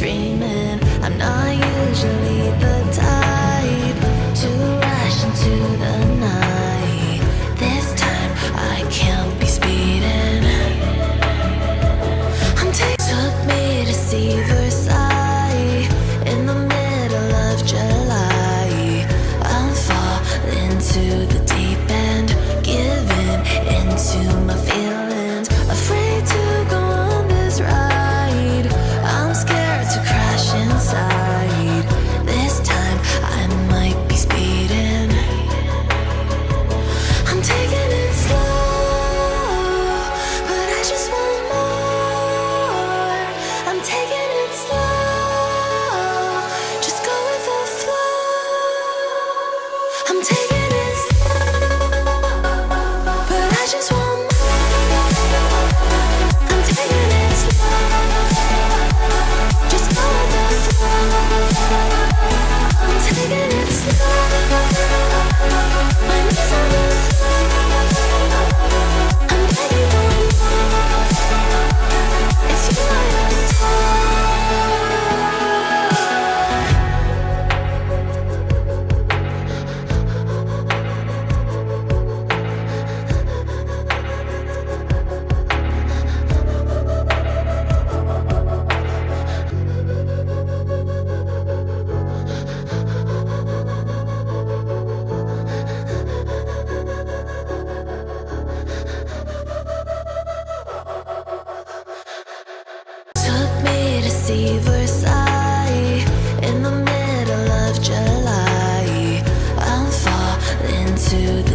dreaming. I'm not usually the type to rush into the night. This time I can't be speeding. Took me to see Versailles in the middle of July. I'm falling to the deep end, giving into my feelings, afraid to go on this ride. I'm scared to crash inside. This time I might be speeding. I'm taking it slow, but I just want more. I'm taking it slow, just go with the flow. I'm taking it slow, but I just want more. I'm taking it slow, just go with the flow. I'm taking it slow, my knees on the floor. I'm begging for more. It's you I adore. Took me to see Versailles in the middle of July. I'm falling to the